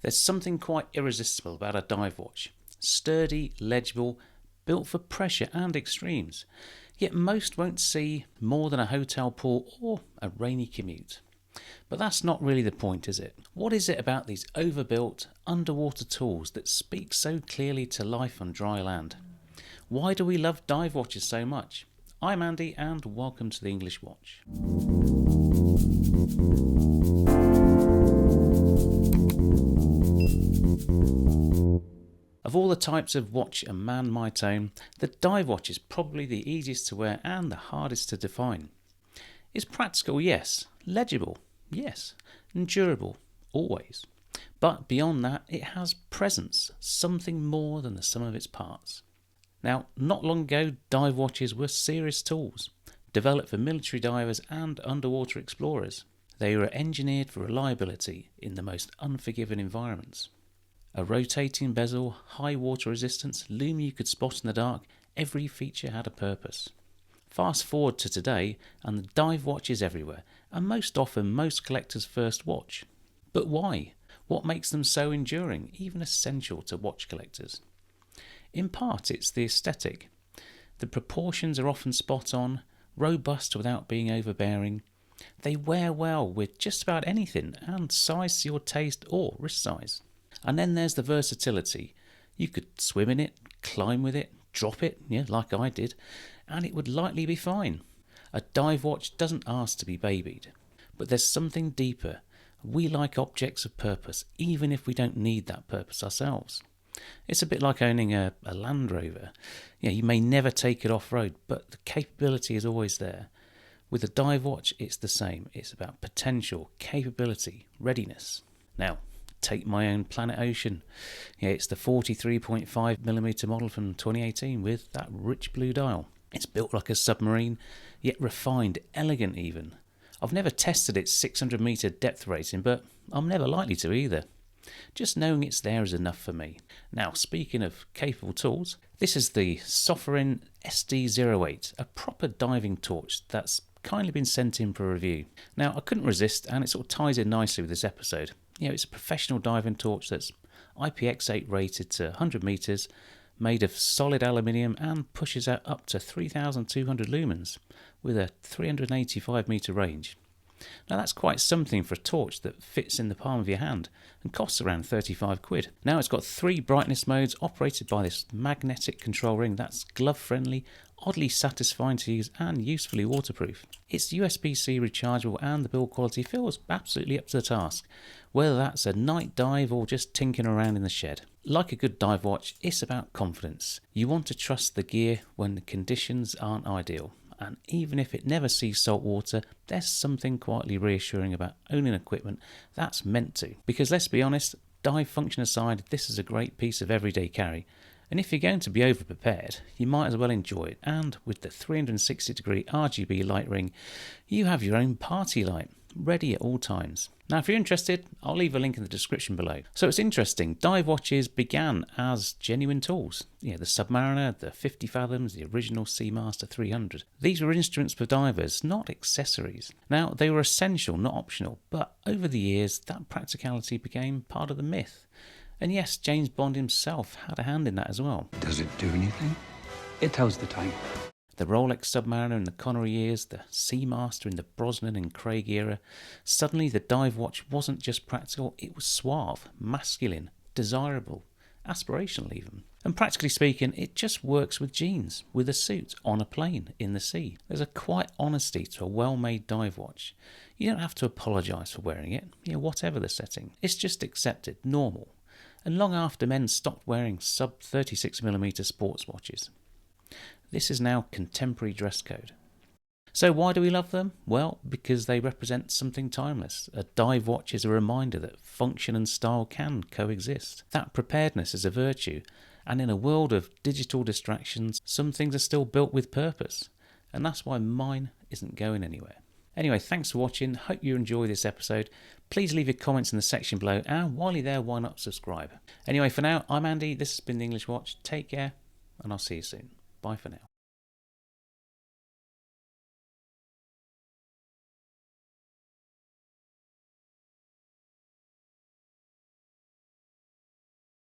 There's something quite irresistible about a dive watch. Sturdy, legible, built for pressure and extremes. Yet most won't see more than a hotel pool or a rainy commute. But that's not really the point, is it? What is it about these overbuilt, underwater tools that speak so clearly to life on dry land? Why do we love dive watches so much? I'm Andy and welcome to the English Watch. Of all the types of watch a man might own, the dive watch is probably the easiest to wear and the hardest to define. It's practical, yes. Legible, yes. And durable, always. But beyond that, it has presence, something more than the sum of its parts. Now, not long ago, dive watches were serious tools, developed for military divers and underwater explorers. They were engineered for reliability in the most unforgiving environments. A rotating bezel, high water resistance, lume you could spot in the dark, every feature had a purpose. Fast forward to today and the dive watch is everywhere, and most often most collectors' first watch. But why? What makes them so enduring, even essential to watch collectors? In part it's the aesthetic. The proportions are often spot on, robust without being overbearing. They wear well with just about anything and size to your taste or wrist size. And then there's the versatility. You could swim in it, climb with it, drop it, like I did, and it would likely be fine. A dive watch doesn't ask to be babied. But there's something deeper. We like objects of purpose, even if we don't need that purpose ourselves. It's a bit like owning a Land Rover. You may never take it off-road, but the capability is always there. With a dive watch, it's the same. It's about potential, capability, readiness. Now, take my own Planet Ocean. It's the 43.5mm model from 2018 with that rich blue dial. It's built like a submarine, yet refined, elegant even. I've never tested its 600 metre depth rating, but I'm never likely to either. Just knowing it's there is enough for me. Now, speaking of capable tools, this is the Submariner SD08, a proper diving torch that's kindly been sent in for review. Now, I couldn't resist, and it sort of ties in nicely with this episode. It's a professional diving torch that's IPX8 rated to 100 metres, made of solid aluminium and pushes out up to 3,200 lumens with a 385 metre range. Now that's quite something for a torch that fits in the palm of your hand and costs around 35 quid. Now it's got 3 brightness modes operated by this magnetic control ring that's glove friendly, oddly satisfying to use and usefully waterproof. It's USB-C rechargeable and the build quality feels absolutely up to the task, whether that's a night dive or just tinkering around in the shed. Like a good dive watch, it's about confidence. You want to trust the gear when the conditions aren't ideal. And even if it never sees salt water, there's something quietly reassuring about owning equipment that's meant to. Because let's be honest, dive function aside, this is a great piece of everyday carry. And if you're going to be over-prepared, you might as well enjoy it. And with the 360-degree RGB light ring, you have your own party light, ready at all times. Now, if you're interested, I'll leave a link in the description below. So it's interesting, dive watches began as genuine tools. The Submariner, the 50 Fathoms, the original Seamaster 300. These were instruments for divers, not accessories. Now, they were essential, not optional, but over the years, that practicality became part of the myth. And yes, James Bond himself had a hand in that as well. Does it do anything? It tells the time. The Rolex Submariner in the Connery years, the Seamaster in the Brosnan and Craig era. Suddenly the dive watch wasn't just practical, it was suave, masculine, desirable, aspirational even. And practically speaking, it just works with jeans, with a suit, on a plane, in the sea. There's a quiet honesty to a well-made dive watch. You don't have to apologise for wearing it, whatever the setting. It's just accepted, normal. And long after men stopped wearing sub 36mm sports watches. This is now contemporary dress code. So why do we love them? Well, because they represent something timeless. A dive watch is a reminder that function and style can coexist. That preparedness is a virtue, and in a world of digital distractions, some things are still built with purpose. And that's why mine isn't going anywhere. Anyway, thanks for watching. Hope you enjoy this episode. Please leave your comments in the section below, and while you're there, why not subscribe? Anyway, for now, I'm Andy. This has been the English Watch. Take care, and I'll see you soon. Bye for now.